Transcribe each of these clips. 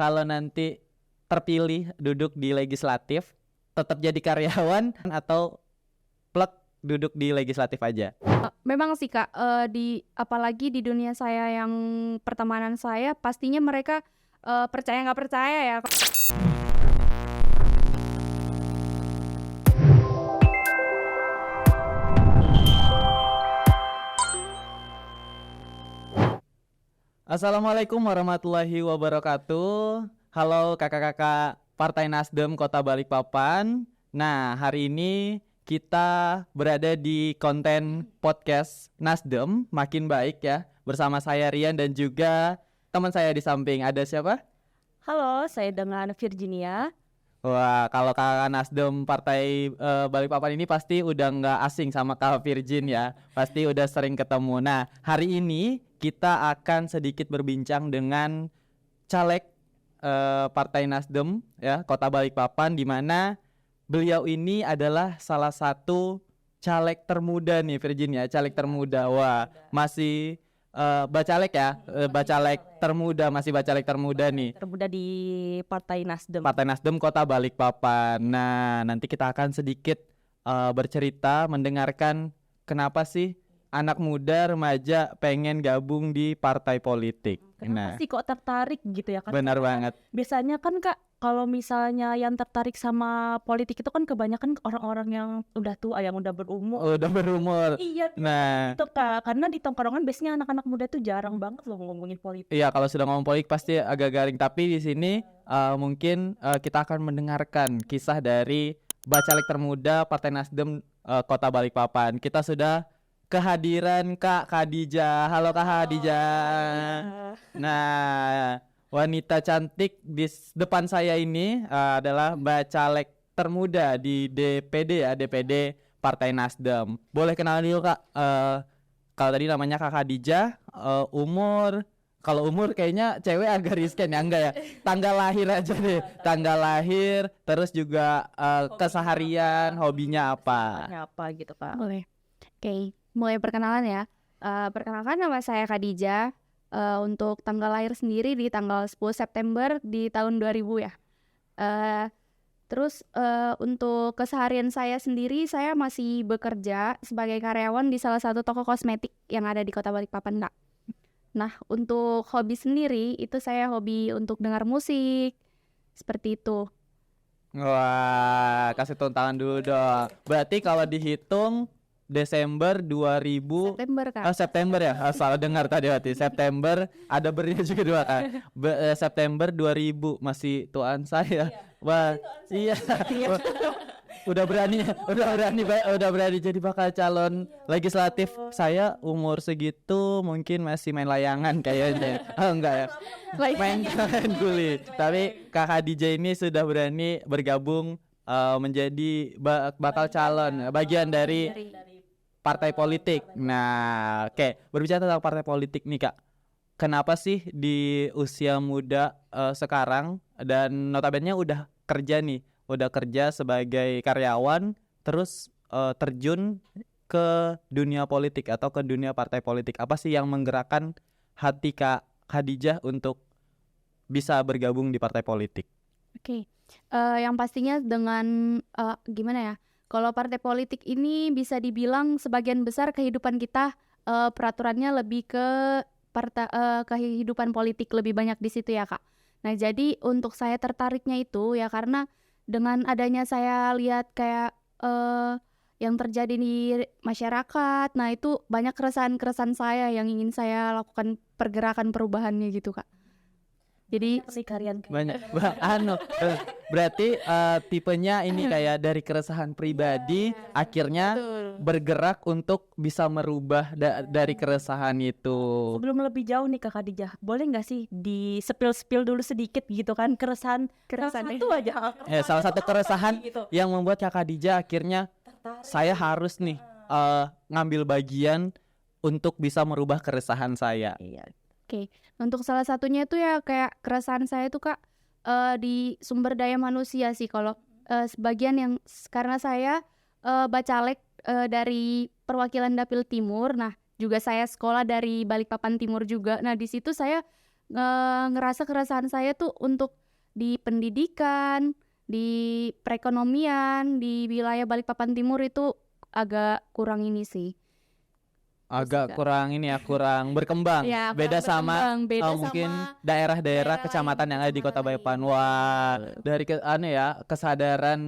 kalau nanti terpilih duduk di legislatif, tetap jadi karyawan atau plek duduk di legislatif aja? Memang sih Kak, apalagi di dunia saya yang pertemanan saya, pastinya mereka percaya nggak percaya ya. Assalamualaikum warahmatullahi wabarakatuh. Halo kakak-kakak Partai Nasdem Kota Balikpapan. Nah, hari ini kita berada di konten podcast Nasdem Makin Baik ya. Bersama saya Rian dan juga teman saya di samping. Ada siapa? Halo, saya dengan Virginia. Wah, kalau kakak Nasdem Partai Balikpapan ini pasti udah nggak asing sama Kak Virgin ya. Pasti udah sering ketemu. Nah, hari ini kita akan sedikit berbincang dengan caleg Partai Nasdem ya Kota Balikpapan, di mana beliau ini adalah salah satu caleg termuda nih Virginia, caleg termuda. Wah, masih bacalek ya, bacalek termuda, masih bacalek termuda nih. Termuda di Partai Nasdem. Partai Nasdem Kota Balikpapan. Nah, nanti kita akan sedikit bercerita, mendengarkan kenapa sih anak muda remaja pengen gabung di partai politik. Kenapa sih kok tertarik gitu ya kan? Benar banget. Biasanya kan Kak, kalau misalnya yang tertarik sama politik itu kan kebanyakan orang-orang yang udah tua, yang udah berumur. Udah berumur. Iya. Nah, itu Kak, karena di tongkrongan biasanya anak-anak muda tuh jarang banget loh ngomongin politik. iya, kalau sudah ngomong politik pasti agak garing. Tapi di sini mungkin kita akan mendengarkan kisah dari bacalek termuda Partai Nasdem Kota Balikpapan. Kita sudah kehadiran Kak Khadijah. Halo Kak Khadijah. Nah, wanita cantik di depan saya ini adalah bacalek termuda di DPD ya, DPD Partai Nasdem. Boleh kenalan dulu Kak. Kalau tadi namanya Kak Khadijah, umur, kalau umur kayaknya cewek agak riskan ya, enggak ya? Tanggal lahir aja deh, tanggal lahir, terus juga keseharian, hobinya apa? Apa gitu Kak? Boleh. Oke, mulai perkenalan ya. Perkenalkan, nama saya Khadijah. Untuk tanggal lahir sendiri di tanggal 10 September di tahun 2000 ya. Terus untuk keseharian saya sendiri, saya masih bekerja sebagai karyawan di salah satu toko kosmetik yang ada di Kota Balikpapan, Kak. Nah, untuk hobi sendiri, itu saya hobi untuk dengar musik, seperti itu. Wah, kasih tepuk tangan dulu dong. Berarti kalau dihitung Desember 2000 September, Kak. September ya, salah dengar tadi berarti. September, ada berinya juga dua kan. September 2000, masih tuaan saya. Wah, iya. Wah, udah berani jadi bakal calon legislatif. Saya umur segitu mungkin masih main layangan kayaknya. Oh enggak ya. Main guli. Tapi Kak Khadijah ini sudah berani bergabung menjadi bakal calon bagian dari partai politik. Nah, oke. Berbicara tentang partai politik nih Kak, kenapa sih di usia muda sekarang, dan notabene udah kerja sebagai karyawan, terus terjun ke dunia politik atau ke dunia partai politik? Apa sih yang menggerakkan hati Kak Khadijah untuk bisa bergabung di partai politik? Oke. Yang pastinya dengan gimana ya? Kalau partai politik ini bisa dibilang sebagian besar kehidupan kita, peraturannya lebih ke kehidupan politik lebih banyak di situ ya Kak. Nah, jadi untuk saya tertariknya itu ya karena dengan adanya saya lihat kayak yang terjadi di masyarakat, nah itu banyak keresahan-keresahan saya yang ingin saya lakukan pergerakan perubahannya gitu Kak. Jadi banyak berarti tipenya ini kayak dari keresahan pribadi akhirnya bergerak untuk bisa merubah dari keresahan itu. Sebelum lebih jauh nih Kak Khadijah, boleh nggak sih di spill dulu sedikit gitu kan keresahan itu aja. Salah satu keresahan gitu yang membuat Kak Khadijah akhirnya saya harus nih ngambil bagian untuk bisa merubah keresahan saya. Iya. Oke, untuk salah satunya itu ya kayak keresahan saya itu Kak di sumber daya manusia sih. Kalau sebagian yang karena saya bacalek dari perwakilan Dapil Timur, nah juga saya sekolah dari Balikpapan Timur juga. Nah di situ saya ngerasa keresahan saya tuh untuk di pendidikan, di perekonomian, di wilayah Balikpapan Timur itu agak kurang ini sih. Agak Kak. kurang ini ya, kurang berkembang. Ya, Beda kurang sama berkembang, beda mungkin sama daerah-daerah daerah kecamatan lain, yang ada di Kota kecamatan Balikpapan. lain. Wah, dari kesadaran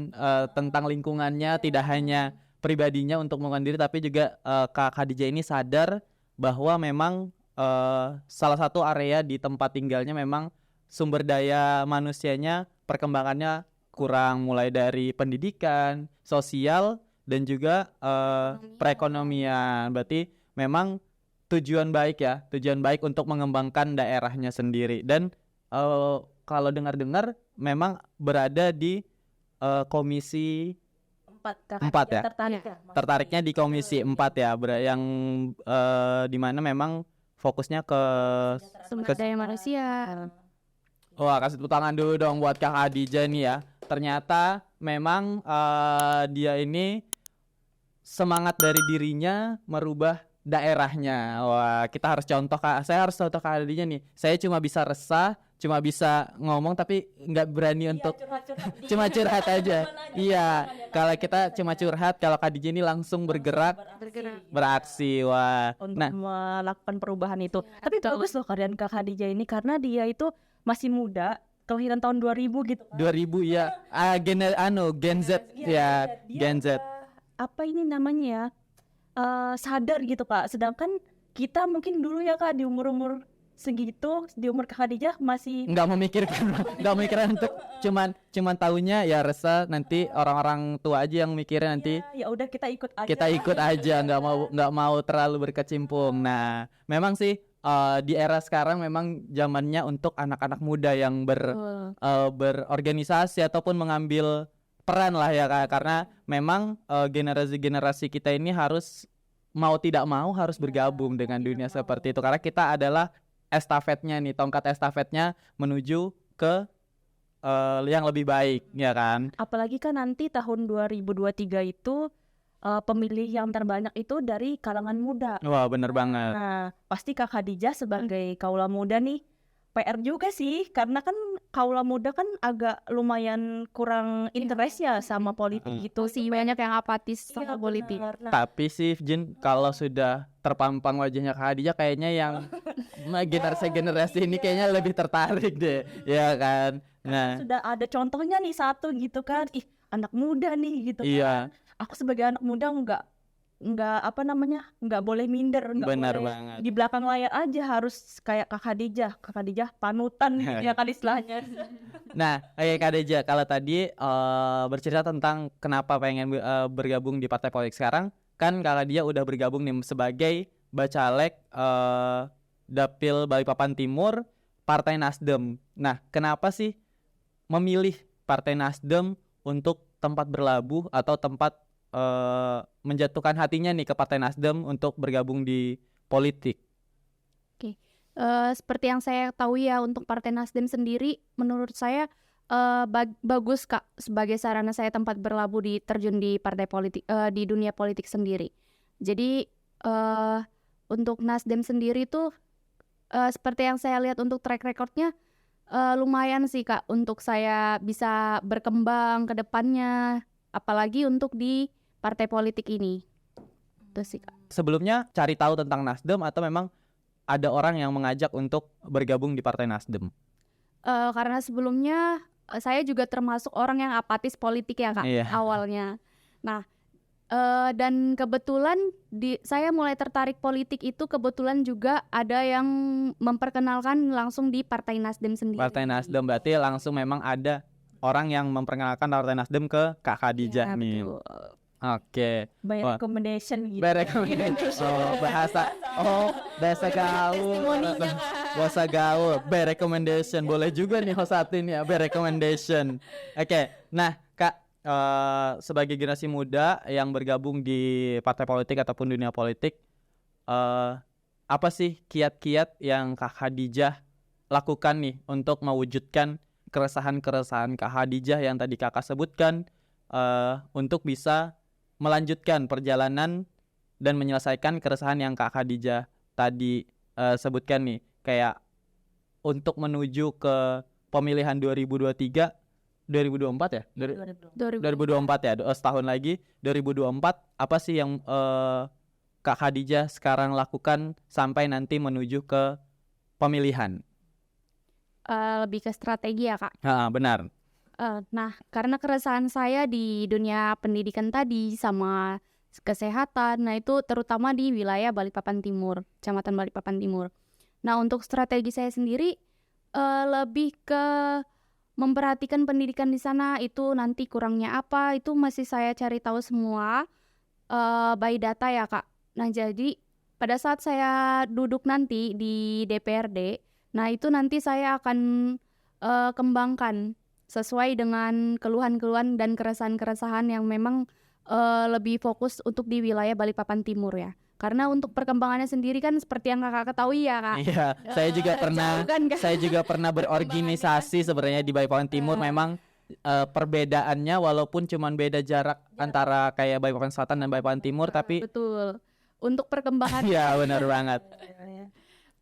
tentang lingkungannya tidak hanya pribadinya untuk mengundurkan diri, tapi juga Kak Khadijah ini sadar bahwa memang salah satu area di tempat tinggalnya memang sumber daya manusianya perkembangannya kurang, mulai dari pendidikan, sosial, dan juga perekonomian. Berarti memang tujuan baik untuk mengembangkan daerahnya sendiri. Dan kalau dengar-dengar memang berada di komisi 4 ya. Tertariknya di komisi 4 ya, yang di mana memang fokusnya ke Sumber daya manusia. wah, kasih tepuk tangan dulu dong buat Kak Khadijah nih ya. Ternyata memang dia ini semangat dari dirinya merubah daerahnya. Wah, kita harus contoh Kak. Saya harus contoh Kak Khadijah nih. Saya cuma bisa resah, cuma bisa ngomong tapi nggak berani untuk cuma curhat aja. Iya, kalau kita cuma curhat, kalau Kak Khadijah ini langsung bergerak, beraksi. Wah. Untuk Nah, melakukan perubahan itu. Tapi betul. bagus loh kalian Kak Khadijah ini karena dia itu masih muda, kelahiran tahun 2000 gitu kan. 2000 ya. Gen Z ya, Dia Gen Z. apa ini namanya ya? Sadar gitu Kak. Sedangkan kita mungkin dulu ya Kak di umur-umur segitu, di umur Kak Khadijah masih nggak memikirkan untuk cuman taunya ya resah, nanti orang-orang tua aja yang mikirin, nanti ya udah kita ikut aja. kita ikut aja, nggak mau terlalu berkecimpung. Nah, memang sih di era sekarang memang zamannya untuk anak-anak muda yang berorganisasi ataupun mengambil peran lah ya Kak, karena memang generasi kita ini harus mau tidak mau harus bergabung dengan dunia seperti itu, karena kita adalah estafetnya nih, tongkat estafetnya menuju ke yang lebih baik ya kan. Apalagi kan nanti tahun 2023 itu pemilih yang terbanyak itu dari kalangan muda. Wah, bener banget. Nah, pasti Kak Khadijah sebagai kaula muda nih PR juga sih, karena kan kaula muda kan agak lumayan kurang interest ya sama politik gitu Sih banyak yang apatis Iya, sama politik. benar. Nah, Tapi sih Jin, kalau sudah terpampang wajahnya Kak Khadijah, kayaknya yang generasi ini kayaknya lebih tertarik deh, ya kan. Nah, sudah ada contohnya nih satu gitu kan, ih anak muda nih gitu iya, kan. Aku sebagai anak muda nggak boleh minder, nggak benar boleh banget. di belakang layar aja, harus kayak Kak Khadijah panutan gitu ya kan istilahnya. Nah, Kak Khadijah, kalau tadi bercerita tentang kenapa pengen bergabung di partai politik, sekarang kan Kak Khadijah udah bergabung nih sebagai bacalek Dapil Balikpapan Timur Partai Nasdem. Nah, kenapa sih memilih Partai Nasdem untuk tempat berlabuh atau tempat menjatuhkan hatinya nih ke Partai Nasdem untuk bergabung di politik? Seperti yang saya tahu ya, untuk Partai Nasdem sendiri menurut saya bagus Kak, sebagai sarana saya tempat berlabuh terjun di partai politik, di dunia politik sendiri. Jadi untuk Nasdem sendiri tuh seperti yang saya lihat untuk track recordnya lumayan sih Kak, untuk saya bisa berkembang ke depannya, apalagi untuk di partai politik ini. Itu sih Kak. Sebelumnya cari tahu tentang Nasdem atau memang ada orang yang mengajak untuk bergabung di Partai Nasdem? Karena sebelumnya saya juga termasuk orang yang apatis politik ya Kak, Iya. awalnya. Nah, dan kebetulan saya mulai tertarik politik itu kebetulan juga ada yang memperkenalkan langsung di Partai Nasdem sendiri. Partai Nasdem berarti langsung memang ada orang yang memperkenalkan Partai Nasdem ke Kak Khadijah Ya, nih. betul. Oke. By Wah. recommendation gitu. Bahasa gaul. Bahasa gaul. By recommendation, boleh juga nih host satu ini ya, by recommendation. Oke. Nah, Kak, sebagai generasi muda yang bergabung di partai politik ataupun dunia politik, apa sih kiat-kiat yang Kak Khadijah lakukan nih untuk mewujudkan keresahan-keresahan Kak Khadijah yang tadi Kakak sebutkan, untuk bisa melanjutkan perjalanan dan menyelesaikan keresahan yang Kak Khadijah tadi sebutkan nih, kayak untuk menuju ke pemilihan 2023 2024 ya? 2024 ya, setahun lagi 2024 apa sih yang Kak Khadijah sekarang lakukan sampai nanti menuju ke pemilihan? Lebih ke strategi ya Kak. Benar. Nah, karena keresahan saya di dunia pendidikan tadi sama kesehatan, nah itu terutama di wilayah Balikpapan Timur, Kecamatan Balikpapan Timur. Nah, untuk strategi saya sendiri lebih ke memperhatikan pendidikan di sana, itu nanti kurangnya apa, itu masih saya cari tahu semua by data ya Kak. Nah, jadi pada saat saya duduk nanti di DPRD, nah itu nanti saya akan kembangkan sesuai dengan keluhan-keluhan dan keresahan-keresahan yang memang lebih fokus untuk di wilayah Balikpapan Timur ya. Karena untuk perkembangannya sendiri kan seperti yang Kakak ketahui ya Kak. Iya, saya juga pernah jauh kan, Kak? saya juga pernah berorganisasi sebenarnya di Balikpapan Timur. Memang perbedaannya walaupun cuman beda jarak antara kayak Balikpapan Selatan dan Balikpapan Timur, tapi Betul. Untuk perkembangan ya benar banget.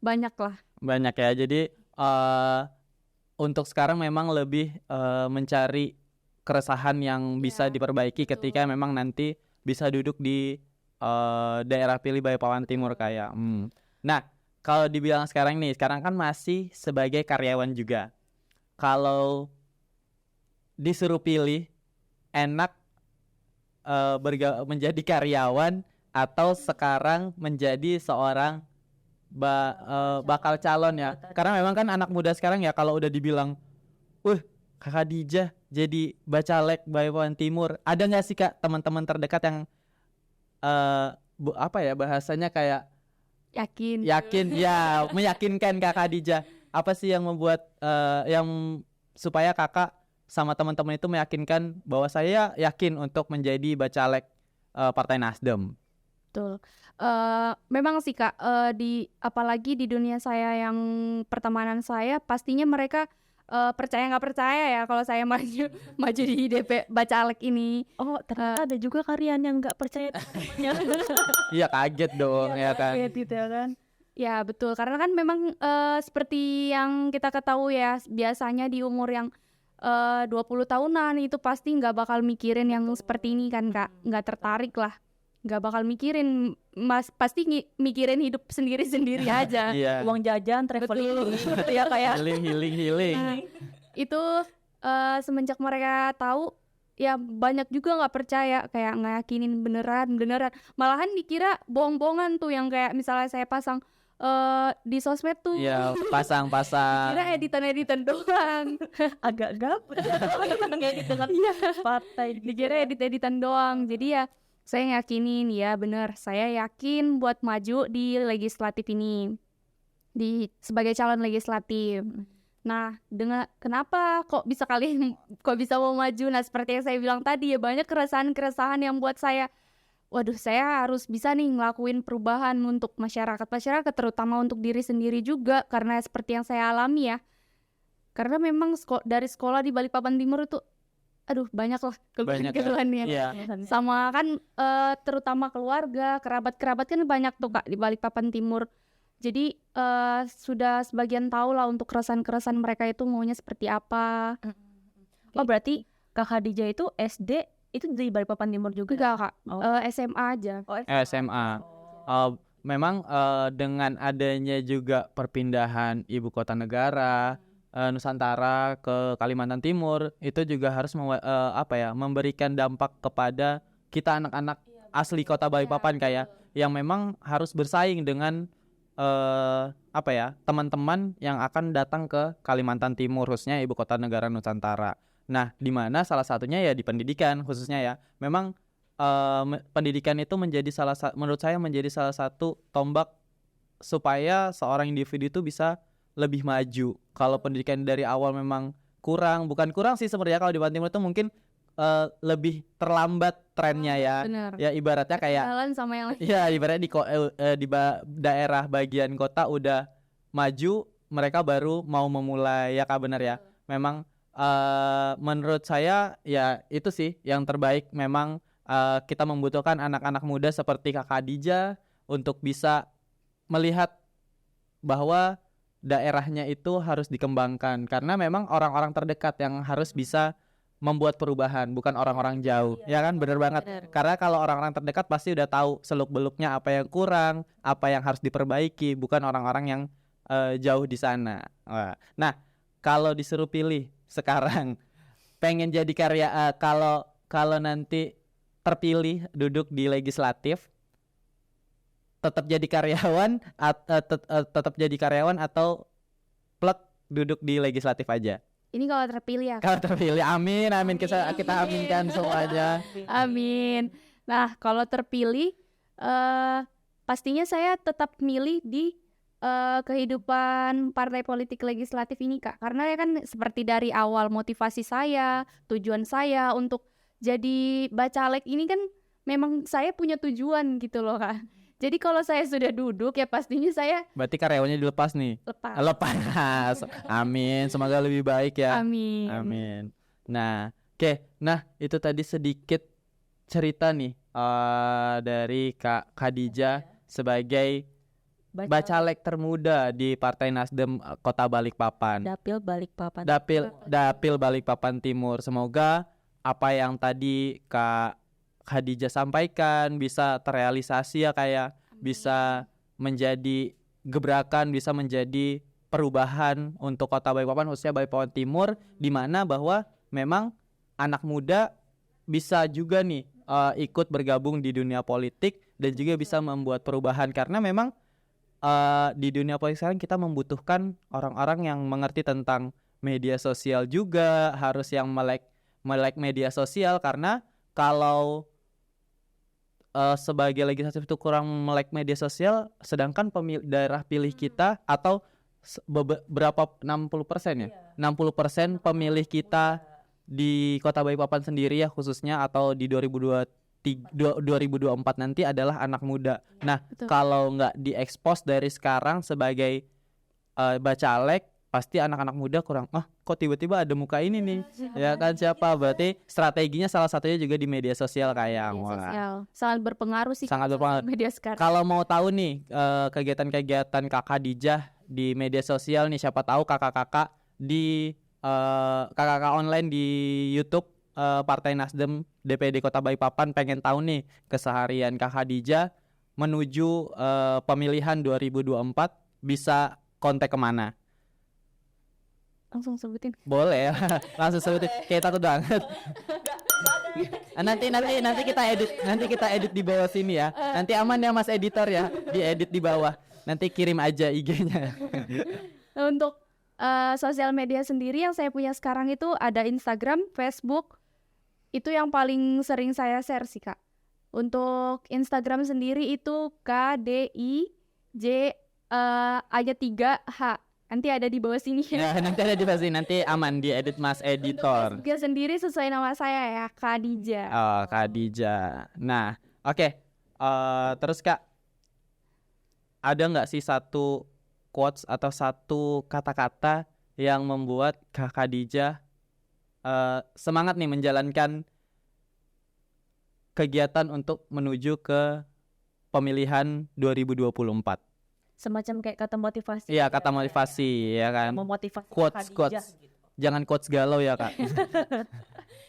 banyak lah. Banyak ya. Jadi untuk sekarang memang lebih mencari keresahan yang bisa diperbaiki ketika memang nanti bisa duduk di daerah pilih Balikpapan Timur kayak. Nah, kalau dibilang sekarang kan masih sebagai karyawan juga. Kalau disuruh pilih, enak menjadi karyawan atau sekarang menjadi seorang bakal calon ya. Karena memang kan anak muda sekarang ya kalau udah dibilang, Kak Khadijah jadi bacalek Balikpapan Timur, ada nggak sih Kak teman-teman terdekat yang apa ya bahasanya kayak Yakin ya meyakinkan Kak Khadijah? Apa sih yang membuat yang supaya Kakak sama teman-teman itu meyakinkan bahwa saya yakin untuk menjadi bacalek Partai Nasdem? Betul. Memang sih Kak, apalagi di dunia saya yang pertemanan saya, pastinya mereka percaya nggak percaya ya kalau saya maju di DP bacalek ini. Oh, ternyata ada juga karyawan yang nggak percaya temannya. Iya, kaget dong ya kan. Kaget gitu ya kan. Ya betul, karena kan memang seperti yang kita ketahui ya, biasanya di umur yang 20 tahunan itu pasti nggak bakal mikirin yang seperti ini kan Kak, nggak tertarik lah, nggak bakal mikirin, pasti mikirin hidup sendiri-sendiri aja. Iya. Uang jajan, traveling gitu ya kayak. Healing. Itu semenjak mereka tahu ya banyak juga nggak percaya, kayak nggak yakinin beneran, malahan dikira bohong-bohongan tuh, yang kayak misalnya saya pasang di sosmed tuh, Iya, pasang. kira editan doang. Agak gabut ngedit dengan partai gitu. Dikira editan doang. Jadi ya saya yakinin, ya bener, saya yakin buat maju di legislatif ini, sebagai calon legislatif. Nah, kenapa kok bisa mau maju? Nah, seperti yang saya bilang tadi ya, banyak keresahan yang buat saya, waduh, saya harus bisa nih ngelakuin perubahan untuk masyarakat, terutama untuk diri sendiri juga, karena seperti yang saya alami ya. Karena memang dari sekolah di Balikpapan Timur itu, aduh, banyak lah keluhannya. Iya. Sama kan terutama keluarga, kerabat kan banyak tuh Kak di Balikpapan Timur. Jadi sudah sebagian tahu lah untuk keresahan mereka itu maunya seperti apa. Oh, berarti Kak Khadijah itu SD itu di Balikpapan Timur juga? Enggak Kak, Oh. SMA aja. SMA. Memang dengan adanya juga perpindahan ibu kota negara Nusantara ke Kalimantan Timur, itu juga harus memberikan dampak kepada kita anak-anak asli kota Balikpapan kayak yang memang harus bersaing dengan teman-teman yang akan datang ke Kalimantan Timur, khususnya ibu kota negara Nusantara. Nah, di mana salah satunya ya di pendidikan khususnya ya. Memang pendidikan itu menurut saya menjadi salah satu tombak supaya seorang individu itu bisa lebih maju. Kalau pendidikan dari awal memang bukan kurang sih sebenarnya, kalau di Balikpapan Timur itu mungkin lebih terlambat trennya ya. Bener. Ya ibaratnya kayak Jalan sama yang lain. ya ibaratnya di daerah bagian kota udah maju, mereka baru mau memulai ya Kak, benar ya. Memang menurut saya ya itu sih yang terbaik. Memang kita membutuhkan anak-anak muda seperti Kak Khadijah untuk bisa melihat bahwa daerahnya itu harus dikembangkan karena memang orang-orang terdekat yang harus bisa membuat perubahan, bukan orang-orang jauh. Ya kan, bener banget. Bener. Karena kalau orang-orang terdekat pasti udah tahu seluk-beluknya apa yang kurang, apa yang harus diperbaiki, bukan orang-orang yang jauh di sana. Nah, kalau disuruh pilih sekarang pengen jadi kalau nanti terpilih duduk di legislatif, tetap jadi karyawan tetap jadi karyawan atau plek duduk di legislatif aja? Ini kalau terpilih ya. Kalau terpilih, amin. Kita aminkan semuanya. Amin. Nah, kalau terpilih, pastinya saya tetap milih di kehidupan partai politik legislatif ini, Kak. Karena ya kan seperti dari awal motivasi saya, tujuan saya untuk jadi bacalek ini kan memang saya punya tujuan gitu loh, Kak. Jadi kalau saya sudah duduk ya pastinya saya Berarti karyawannya dilepas nih. Lepas. Amin. Semoga lebih baik ya. Amin. Nah, oke. Nah, itu tadi sedikit cerita nih dari Kak Khadijah sebagai bacalek termuda di Partai Nasdem Kota Balikpapan. Dapil Balikpapan Timur. Semoga apa yang tadi Kak Khadijah sampaikan bisa terrealisasi ya, kayak bisa menjadi gebrakan, bisa menjadi perubahan untuk Kota Balikpapan, khususnya Balikpapan Timur, di mana bahwa memang anak muda bisa juga nih ikut bergabung di dunia politik dan juga bisa membuat perubahan, karena memang di dunia politik sekarang kita membutuhkan orang-orang yang mengerti tentang media sosial juga, harus yang melek media sosial, karena kalau sebagai legislatif itu kurang melek media sosial, sedangkan daerah pilih kita atau berapa 60% ya? 60% pemilih kita di Kota Balikpapan sendiri ya khususnya, atau di 2024 nanti adalah anak muda. Nah, Betul. kalau nggak diekspos dari sekarang sebagai bacalek, pasti anak-anak muda kurang, kok tiba-tiba ada muka ini nih, ya kan, siapa? Berarti strateginya salah satunya juga di media sosial kayak. Sosial sangat berpengaruh sih. Sangat berpengaruh. Media sekarang. Kalau mau tahu nih kegiatan-kegiatan Kak Khadijah di media sosial nih, siapa tahu kakak-kakak di kakak-kakak online di YouTube Partai Nasdem DPD Kota Balikpapan pengen tahu nih keseharian Kak Khadijah menuju pemilihan 2024, bisa kontak kemana? Langsung sebutin. Boleh ya. Langsung sebutin. Kayak takut banget. Nanti kita edit di bawah sini ya. Nanti aman ya Mas editor ya, diedit di bawah. Nanti kirim aja IG-nya. Nah, untuk sosial media sendiri yang saya punya sekarang itu ada Instagram, Facebook. Itu yang paling sering saya share sih, Kak. Untuk Instagram sendiri itu KDIJ aja 3H. Nanti ada di bawah sini ya. Nanti ada di bawah sini, nanti aman diedit Mas editor. Juga sendiri sesuai nama saya ya, Khadijah. Oh, Khadijah. Nah, oke. Terus Kak, ada nggak sih satu quotes atau satu kata-kata yang membuat Kak Khadijah semangat nih menjalankan kegiatan untuk menuju ke pemilihan 2024? Semacam kayak kata motivasi. Iya, kata motivasi ya kan. Memotivasi Quotes. Khadijah gitu. Jangan quotes galau ya, Kak.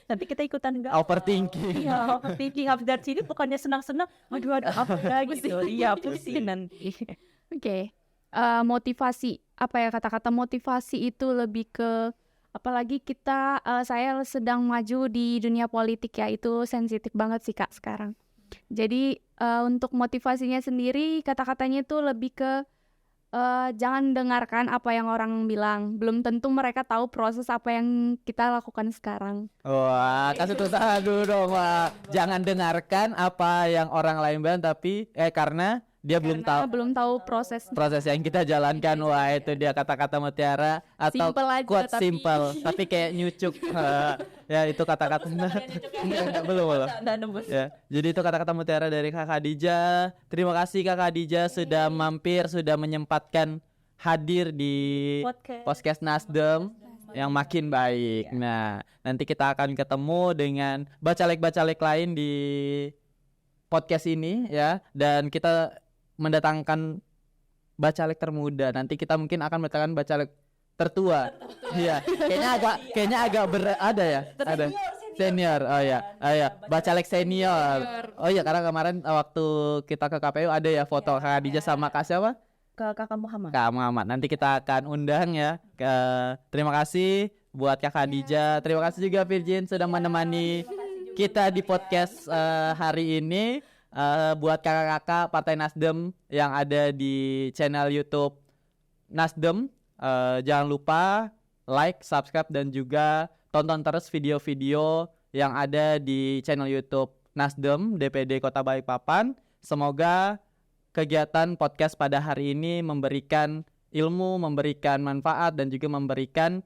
Nanti kita ikutan enggak? Overthinking. Iya, overthinking. Habis dari sini bukannya senang-senang, aduh apa lagi gitu. Iya, pusing nanti. Oke. Motivasi. Apa ya, kata-kata motivasi itu lebih ke, apalagi saya sedang maju di dunia politik ya, itu sensitif banget sih Kak sekarang. Jadi untuk motivasinya sendiri, kata-katanya itu lebih ke jangan dengarkan apa yang orang bilang. Belum tentu mereka tahu proses apa yang kita lakukan sekarang. Wah, kasih tulisan dulu dong, wah. Jangan dengarkan apa yang orang lain bilang, tapi karena dia belum tahu proses yang kita jalankan. Wah, itu dia kata-kata mutiara atau Simple aja, quote tapi- simple tapi kayak nyucuk. Ya, itu kata-kata Enggak, belum. Ya, jadi itu kata-kata mutiara dari Kak Khadijah. Terima kasih Kak Khadijah sudah mampir, sudah menyempatkan hadir di podcast Nasdem yang makin baik. Nah, nanti kita akan ketemu dengan bacalek-bacalek lain di podcast ini ya, dan kita mendatangkan bacalek termuda. Nanti kita mungkin akan mendatangkan bacalek tertua. Iya, kayaknya agak ada ya. Ada senior. Oh ya. Oh ya, bacalek senior. Oh iya, karena kemarin waktu kita ke KPU ada ya foto Kak Khadijah sama Kak siapa? Ke Kakak Muhammad. Kak Muhammad. Nanti kita akan undang ya. Terima kasih buat Kak Khadijah. Terima kasih juga Virgin sudah menemani kita di podcast hari ini. Buat kakak-kakak Partai Nasdem yang ada di channel YouTube Nasdem, jangan lupa like, subscribe, dan juga tonton terus video-video yang ada di channel YouTube Nasdem DPD Kota Balikpapan. Semoga kegiatan podcast pada hari ini memberikan ilmu, memberikan manfaat, dan juga memberikan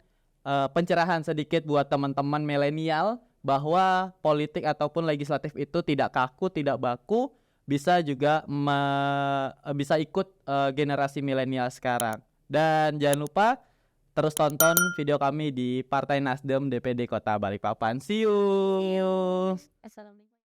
pencerahan sedikit buat teman-teman milenial bahwa politik ataupun legislatif itu tidak kaku, tidak baku, bisa juga bisa ikut generasi milenial sekarang. Dan jangan lupa terus tonton video kami di Partai Nasdem DPD Kota Balikpapan. See you.